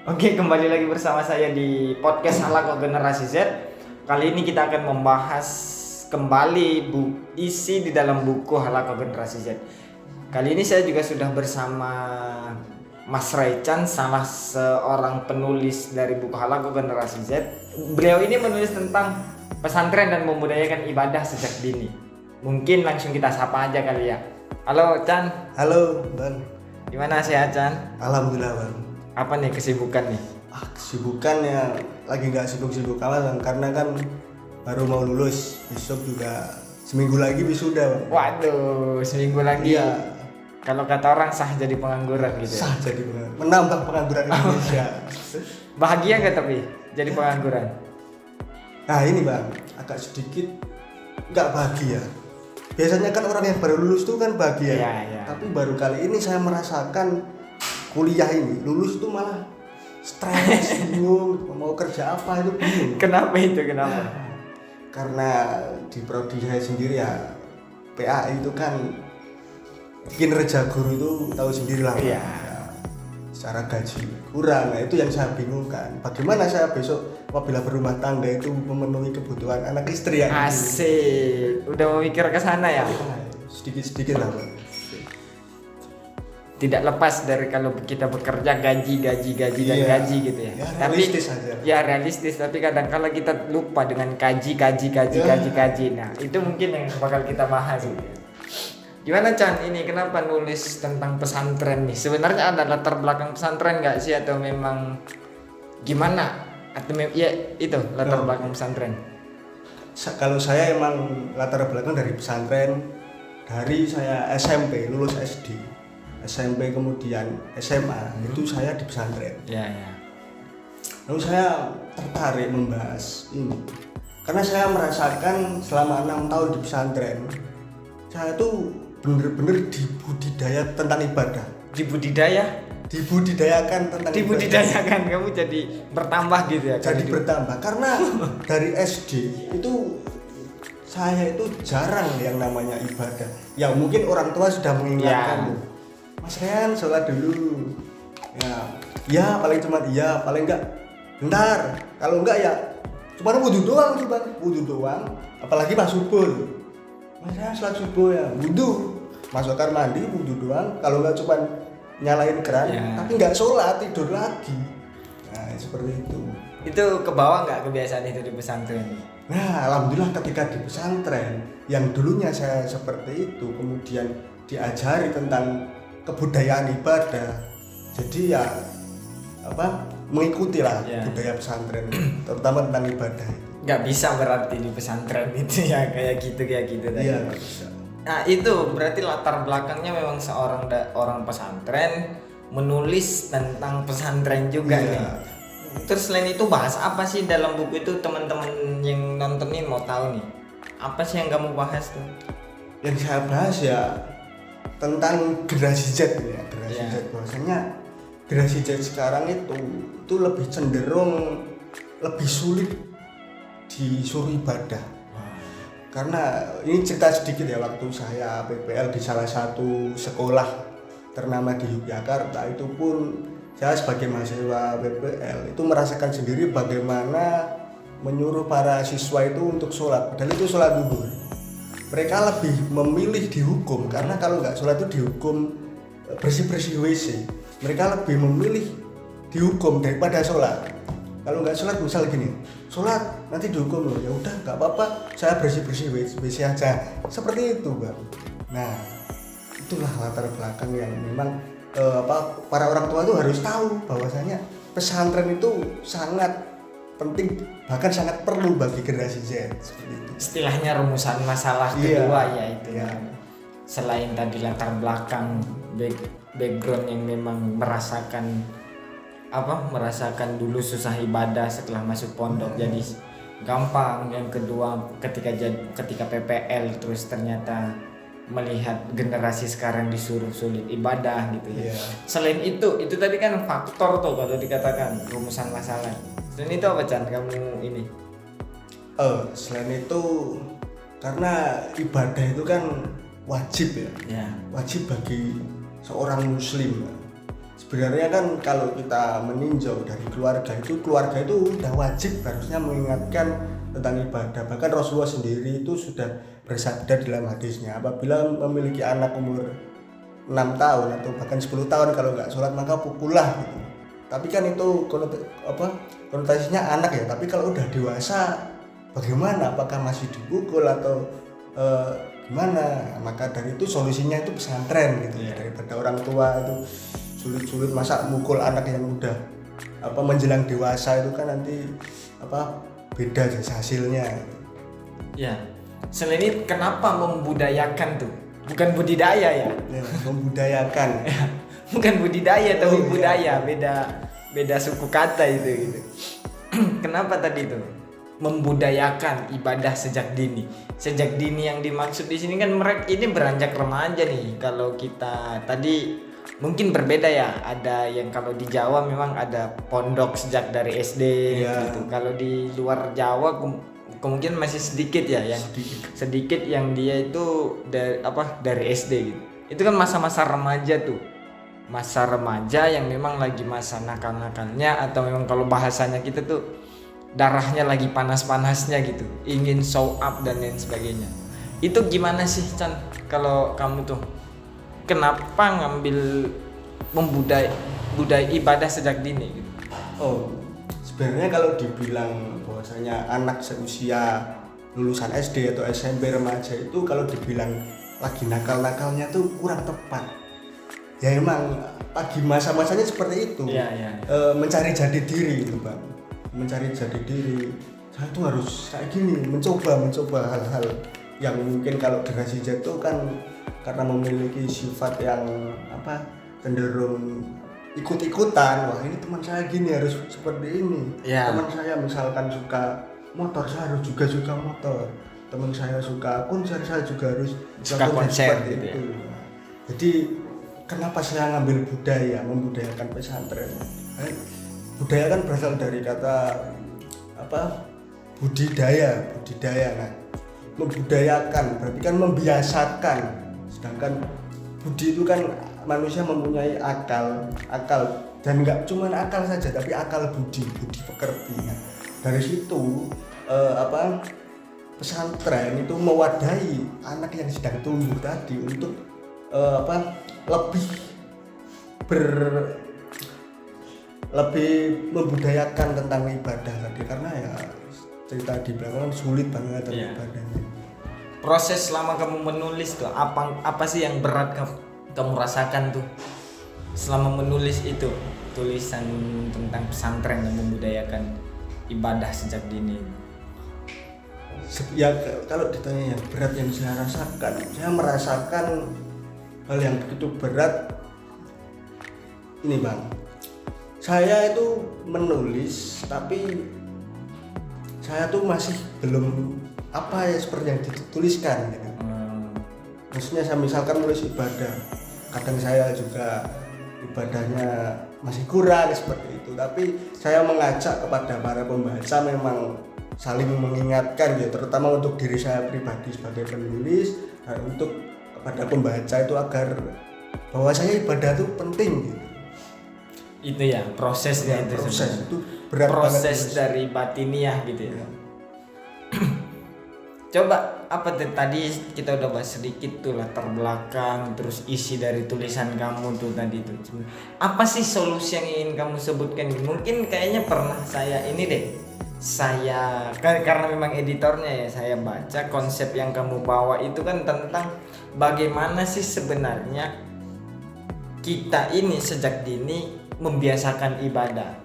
Oke, kembali lagi bersama saya di podcast Halako Generasi Z. Kali ini kita akan membahas kembali isi di dalam buku Halako Generasi Z. Kali ini saya juga sudah bersama Mas Raichan, salah seorang penulis dari buku Halako Generasi Z. Beliau ini menulis tentang pesantren dan membudayakan ibadah sejak dini. Mungkin langsung kita sapa aja kali ya. Halo Chan. Halo Bang. Gimana sehat Chan? Alhamdulillah Bang. Apa nih kesibukan nih? Kesibukannya lagi nggak sibuk-sibuk amat Bang, karena kan baru mau lulus, besok juga seminggu lagi wisuda Bang. Waduh, seminggu lagi. Iya. Kalau kata orang sah jadi pengangguran gitu. Sah jadi menambah pengangguran Indonesia. Bahagia nggak tapi jadi pengangguran? Nah ini Bang, agak sedikit nggak bahagia. Biasanya kan orang yang baru lulus tuh kan bahagia. Iya, iya. Tapi baru kali ini saya merasakan kuliah ini, lulus tuh malah stres, bingung, mau kerja apa itu bingung. Kenapa itu? Kenapa? Karena di prodi saya sendiri ya, PAI itu kan kinerja guru itu tahu sendiri lah. Iya. Ya, secara gaji kurang, nah itu yang saya bingungkan. Bagaimana saya besok apabila berumah tangga itu memenuhi kebutuhan anak istri ya? Asik, udah memikir ke sana ya? Sedikit-sedikit lah Bang. Tidak lepas dari kalau kita bekerja gaji dan Iya. gaji gitu ya. Ya, Tapi realistis aja. ya realistis, tapi kadang kala kita lupa dengan gaji. Nah, itu mungkin yang bakal kita bahas gitu. Gimana Chan, ini kenapa nulis tentang pesantren nih? Sebenarnya ada latar belakang pesantren nggak sih atau memang gimana? Atau ya itu latar belakang pesantren. Kalau saya emang latar belakang dari pesantren, dari saya SMP lulus SD. SMP kemudian SMA itu saya di pesantren. Ya, ya. Lalu saya tertarik membahas ini karena saya merasakan selama 6 tahun di pesantren saya tuh bener-bener dibudidaya tentang ibadah. Dibudidayakan tentang Dibudidayakan kamu jadi bertambah gitu ya. jadi bertambah karena dari SD itu saya itu jarang yang namanya ibadah. Ya mungkin orang tua sudah mengingatkan tuh. Mas Rian sholat dulu. Ya paling cuma iya, paling enggak bentar. Kalau enggak ya cuma wudhu doang sih Bang, wudhu doang. Apalagi pas subuh. Mas Rian sholat subuh ya, wudhu. Masuk kamar mandi, wudhu doang. Kalau enggak cuma nyalain keran, tapi enggak sholat, tidur lagi. Nah, seperti itu. Itu ke bawah nggak kebiasaan itu di pesantren? Nah, alhamdulillah ketika di pesantren yang dulunya saya seperti itu, kemudian diajari tentang kebudayaan ibadah, jadi ya mengikutilah budaya pesantren terutama tentang ibadah itu. Nggak bisa berarti di pesantren itu ya kayak gitu tadi. Iya, nggak bisa. Nah itu berarti latar belakangnya memang seorang orang pesantren menulis tentang pesantren juga nih. Terus selain itu bahas apa sih dalam buku itu, teman-teman yang nontonin mau tahu nih apa sih yang kamu bahas tuh? Yang saya bahas ya tentang generasi Z ya, generasi Z. Bahwasanya generasi Z sekarang itu lebih cenderung lebih sulit disuruh ibadah. Karena ini cerita sedikit ya, waktu saya PPL di salah satu sekolah ternama di Yogyakarta, itu pun saya sebagai mahasiswa PPL itu merasakan sendiri bagaimana menyuruh para siswa itu untuk sholat, padahal itu sholat zuhur. Mereka lebih memilih dihukum karena kalau nggak sholat itu dihukum bersih-bersih WC. Mereka lebih memilih dihukum daripada sholat. Kalau nggak sholat misal gini, sholat nanti dihukum loh, ya udah nggak apa-apa, saya bersih-bersih WC aja. Seperti itu Bang. Nah itulah latar belakang yang memang para orang tua itu harus tahu bahwasanya pesantren itu sangat penting, bahkan sangat perlu bagi generasi Z seperti itu. Istilahnya rumusan masalah kedua ya itu. Selain tadi latar belakang background yang memang merasakan dulu susah ibadah setelah masuk pondok jadi gampang. Yang kedua ketika PPL terus ternyata melihat generasi sekarang disuruh sulit ibadah gitu ya. Selain itu tadi kan faktor tuh kalau dikatakan rumusan masalah. Dan itu apa Chan kamu ini? Selain itu karena ibadah itu kan wajib ya. Wajib bagi seorang muslim. sebenarnya kan kalau kita meninjau dari keluarga itu udah wajib harusnya mengingatkan tentang ibadah. Bahkan Rasulullah sendiri itu sudah bersabda dalam hadisnya, apabila memiliki anak umur 6 tahun atau bahkan 10 tahun kalau nggak sholat maka pukullah gitu. Tapi kan itu konotasinya anak ya, tapi kalau udah dewasa bagaimana, apakah masih dipukul atau gimana? Maka dari itu solusinya itu pesantren gitu. Daripada orang tua itu sulit-sulit masa mukul anak yang udah menjelang dewasa itu kan nanti beda hasilnya. Ya. Selain itu kenapa membudayakan tuh? Bukan budidaya ya? Membudayakan. Bukan budidaya tapi budaya, beda suku kata itu gitu. Kenapa tadi itu? Membudayakan ibadah sejak dini. Sejak dini yang dimaksud di sini kan mereka ini beranjak remaja nih. Kalau kita tadi mungkin berbeda ya. Ada yang kalau di Jawa memang ada pondok sejak dari SD gitu. Kalau di luar Jawa kemungkinan masih sedikit ya yang sedikit yang dia itu dari SD gitu. Itu kan masa-masa remaja tuh. Masa remaja yang memang lagi masa nakal-nakalnya atau memang kalau bahasanya kita tuh darahnya lagi panas-panasnya gitu, ingin show up dan lain sebagainya. Itu gimana sih Chan kalau kamu tuh kenapa ngambil budaya ibadah sejak dini gitu? Sebenarnya kalau dibilang bahwasanya anak seusia lulusan SD atau SMP remaja itu kalau dibilang lagi nakal-nakalnya tuh kurang tepat. Ya emang lagi masa-masanya seperti itu. Mencari jati diri itu Bang. Mencari jati diri, saya tuh harus kayak gini, mencoba hal-hal yang mungkin kalau generasi Z itu kan karena memiliki sifat yang cenderung ikut-ikutan. Wah ini teman saya gini harus seperti ini. Teman saya misalkan suka motor, saya harus juga suka motor. Teman saya suka konser, saya juga harus suka konser gitu itu. Jadi kenapa saya ngambil membudayakan pesantren? Budaya kan berasal dari kata budidaya. Nah, membudayakan berarti kan membiasakan. Sedangkan budi itu kan manusia mempunyai akal dan nggak cuma akal saja tapi akal budi pekerti. Nah, dari situ pesantren itu mewadahi anak yang sedang tumbuh tadi untuk lebih membudayakan tentang ibadah tadi, karena ya cerita di belakang sulit banget ibadahnya. Proses selama kamu menulis tuh apa sih yang berat kamu rasakan tuh selama menulis itu tulisan tentang pesantren yang membudayakan ibadah sejak dini? Ya kalau ditanya yang berat yang saya merasakan hal yang begitu berat ini Bang. Saya itu menulis tapi saya tuh masih belum seperti yang dituliskan ya. Maksudnya saya misalkan nulis ibadah, kadang saya juga ibadahnya masih kurang seperti itu, tapi saya mengajak kepada para pembaca memang saling mengingatkan ya, terutama untuk diri saya pribadi sebagai penulis dan untuk kepada pembaca itu agar bahwasanya ibadah itu penting gitu. Itu ya prosesnya itu berat proses dari batiniah gitu ya. Coba tadi kita udah bahas sedikit tuh latar belakang terus isi dari tulisan kamu tuh tadi tuh. Apa sih solusi yang ingin kamu sebutkan? Mungkin kayaknya pernah karena memang editornya ya, saya baca konsep yang kamu bawa itu kan tentang bagaimana sih sebenarnya kita ini sejak dini membiasakan ibadah.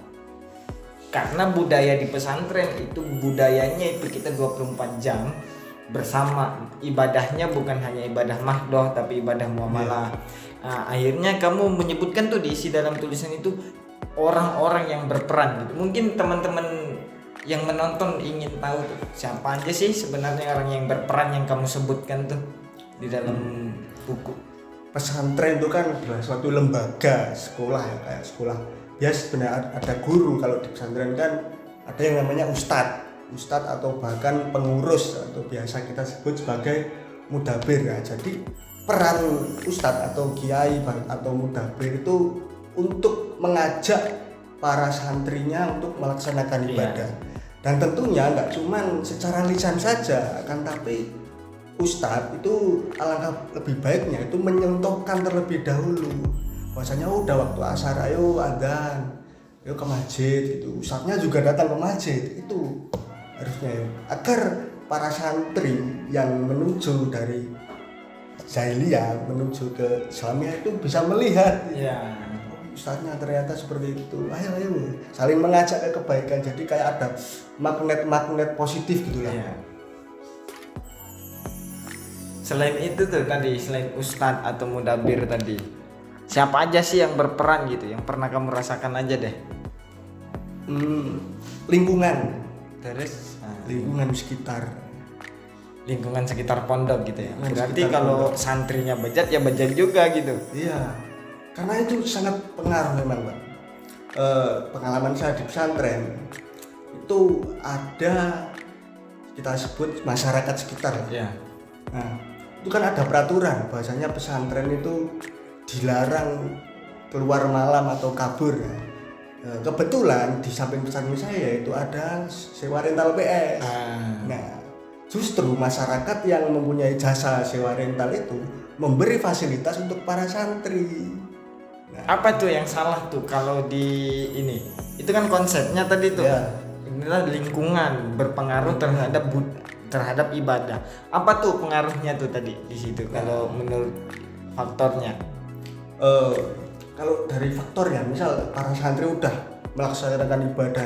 Karena budaya di pesantren itu budayanya itu kita 24 jam bersama, ibadahnya bukan hanya ibadah mahdoh tapi ibadah muamalah. Nah, akhirnya kamu menyebutkan tuh diisi dalam tulisan itu orang-orang yang berperan gitu. Mungkin teman-teman yang menonton ingin tahu tuh siapa aja sih sebenarnya orang yang berperan yang kamu sebutkan tuh di dalam buku. Pesantren itu kan adalah suatu lembaga sekolah ya, kayak sekolah biasa. Sebenarnya ada guru. Kalau di pesantren kan ada yang namanya ustadz atau bahkan pengurus atau biasa kita sebut sebagai mudabir ya. Jadi peran ustadz atau kiai atau mudabir itu untuk mengajak para santrinya untuk melaksanakan ibadah. Dan tentunya nggak cuman secara lisan saja, kan, tapi Ustadz itu alangkah lebih baiknya itu menyentuhkan terlebih dahulu. Bahwasanya udah waktu asar, ayo adzan, ayo ke masjid, itu Ustadznya juga datang ke masjid, itu harusnya ya. Agar para santri yang menuju dari jahiliyah menuju ke Islamiyah itu bisa melihat. Ustadznya ternyata seperti itu, ayo saling mengajak ke kebaikan, jadi kayak ada magnet positif gitu lah. Selain itu tuh tadi, selain ustadz atau mudabir tadi, siapa aja sih yang berperan gitu, yang pernah kamu rasakan aja deh? Lingkungan, Terus lingkungan sekitar pondok gitu ya. Lingkungan Berarti sekitar kalau pondok. santrinya bejat ya bejat juga gitu. Iya, karena itu sangat pengaruh memang, Bang. Pengalaman saya di pesantren itu ada, kita sebut masyarakat sekitar. Nah, itu kan ada peraturan bahwasanya pesantren itu dilarang keluar malam atau kabur. Kebetulan di samping pesantren saya itu ada sewa rental PS. Nah, justru masyarakat yang mempunyai jasa sewa rental itu memberi fasilitas untuk para santri. Apa tuh yang salah tuh kalau di ini? Itu kan konsepnya tadi tuh. Inilah lingkungan berpengaruh terhadap ibadah. Apa tuh pengaruhnya tuh tadi di situ kalau menurut faktornya? Kalau dari faktornya, misal para santri udah melaksanakan ibadah,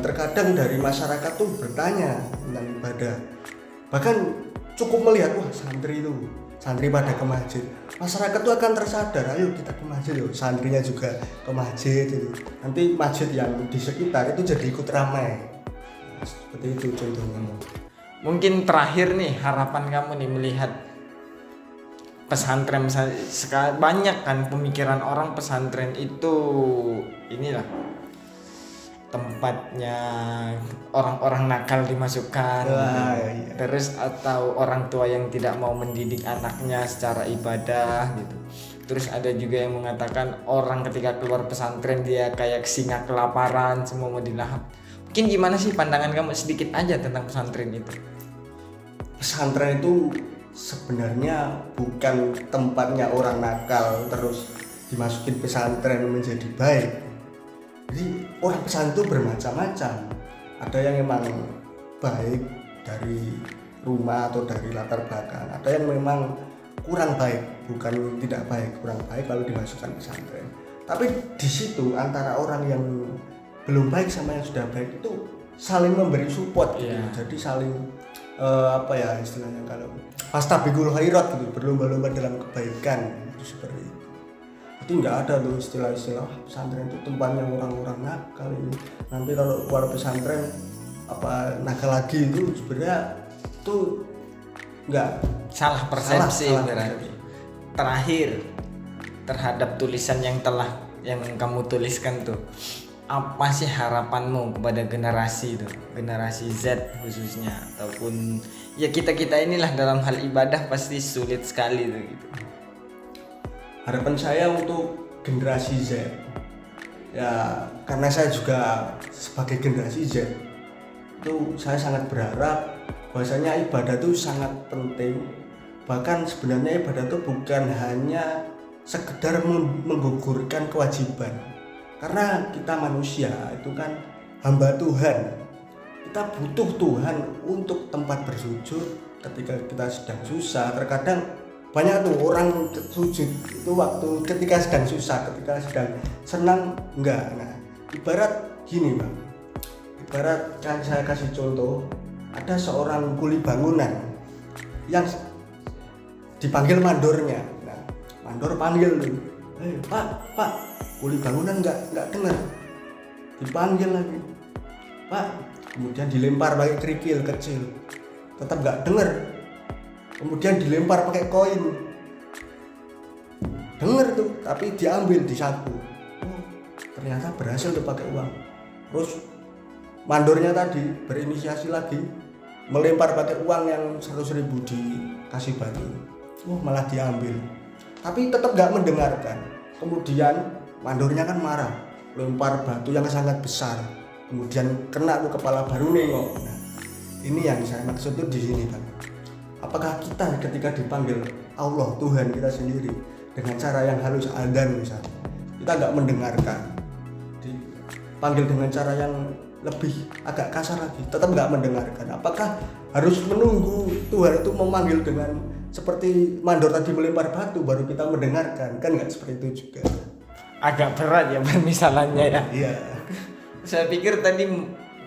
terkadang dari masyarakat tuh bertanya tentang ibadah. Bahkan cukup melihat, wah santri pada ke masjid, masyarakat tuh akan tersadar, ayo kita ke masjid yuk, santrinya juga ke masjid itu. Nanti masjid yang di sekitar itu jadi ikut ramai. Seperti itu contohnya. Mungkin terakhir nih, harapan kamu nih melihat pesantren, sekarang banyak kan pemikiran orang pesantren itu inilah tempatnya orang-orang nakal dimasukkan, terus atau orang tua yang tidak mau mendidik anaknya secara ibadah gitu. Terus ada juga yang mengatakan orang ketika keluar pesantren dia kayak singa kelaparan, semua mau dilahap. Mungkin gimana sih pandangan kamu sedikit aja tentang pesantren itu? Pesantren itu sebenarnya bukan tempatnya orang nakal terus dimasukin pesantren menjadi baik. Jadi orang pesantren itu bermacam-macam. Ada yang memang baik dari rumah atau dari latar belakang, ada yang memang kurang baik, bukan tidak baik, kurang baik lalu dimasukkan pesantren. Tapi di situ antara orang yang belum baik sama yang sudah baik itu saling memberi support gitu. Jadi saling istilahnya kalau fastabiqul khairat gitu, berlomba-lomba dalam kebaikan itu seperti itu. Jadi nggak ada tuh istilah-istilah pesantren itu tempatnya orang-orang nakal ini. Nanti kalau keluar pesantren nakal lagi, itu sebenarnya itu nggak, salah persepsi salah berarti. Terakhir terhadap tulisan yang kamu tuliskan tuh, apa sih harapanmu kepada generasi Z khususnya, ataupun ya kita inilah dalam hal ibadah pasti sulit sekali tuh gitu. Harapan saya untuk generasi Z, ya karena saya juga sebagai generasi Z itu saya sangat berharap bahwasanya ibadah itu sangat penting. Bahkan sebenarnya ibadah itu bukan hanya sekedar menggugurkan kewajiban, karena kita manusia itu kan hamba Tuhan, kita butuh Tuhan untuk tempat bersujud ketika kita sedang susah. Terkadang banyak tuh orang sujud itu waktu ketika sedang susah, ketika sedang senang enggak. Nah, ibarat gini Bang, ibarat kan saya kasih contoh, ada seorang kuli bangunan yang dipanggil mandornya. Nah, mandor panggil tuh, Pak, kuli bangunan nggak dengar, dipanggil lagi, Pak, kemudian dilempar pakai kerikil kecil, tetap nggak dengar, kemudian dilempar pakai koin, dengar tuh, tapi diambil disapu, ternyata berhasil tuh pakai uang. Terus mandornya tadi berinisiasi lagi, melempar pakai uang yang 100.000 dikasih batu, malah diambil, tapi tetap nggak mendengarkan. Kemudian mandornya kan marah, lempar batu yang sangat besar, kemudian kena tuh kepala baru nengok. Nah, ini yang saya maksud tuh di sini kan. Apakah kita ketika dipanggil Allah Tuhan kita sendiri dengan cara yang halus adzan misalnya, kita nggak mendengarkan, dipanggil dengan cara yang lebih agak kasar lagi, tetap nggak mendengarkan. Apakah harus menunggu Tuhan itu memanggil dengan seperti mandor tadi melempar batu baru kita mendengarkan? Kan nggak seperti itu juga. Agak berat ya permisalannya ya. Iya. Saya pikir tadi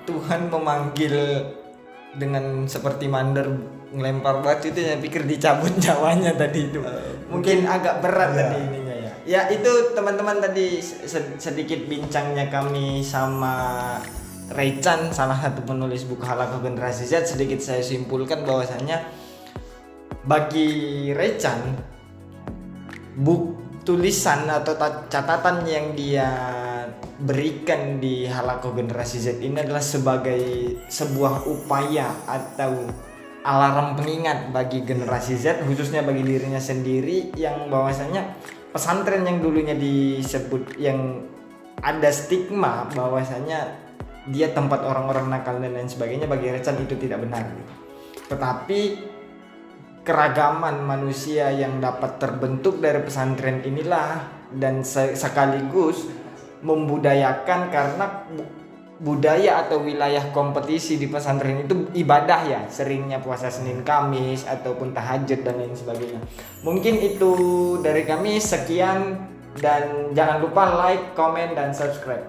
Tuhan memanggil dengan seperti mandor ngelempar batu itu, saya pikir dicabut nyawanya tadi itu. Mungkin agak berat tadi ininya ya. Ya itu teman-teman tadi sedikit bincangnya kami sama Ray-chan, salah satu penulis buku Halaqah Generasi Z. Sedikit saya simpulkan bahwasanya bagi Ray-chan tulisan atau catatan yang dia berikan di Halaqah Generasi Z ini adalah sebagai sebuah upaya atau alarm pengingat bagi generasi Z, khususnya bagi dirinya sendiri, yang bahwasanya pesantren yang dulunya disebut yang ada stigma bahwasanya dia tempat orang-orang nakal dan lain sebagainya, bagi Ray-chan itu tidak benar gitu. Tetapi keragaman manusia yang dapat terbentuk dari pesantren inilah, dan sekaligus membudayakan, karena budaya atau wilayah kompetisi di pesantren itu ibadah ya, seringnya puasa Senin Kamis ataupun tahajud dan lain sebagainya. Mungkin itu dari kami, sekian, dan jangan lupa like, komen, dan subscribe.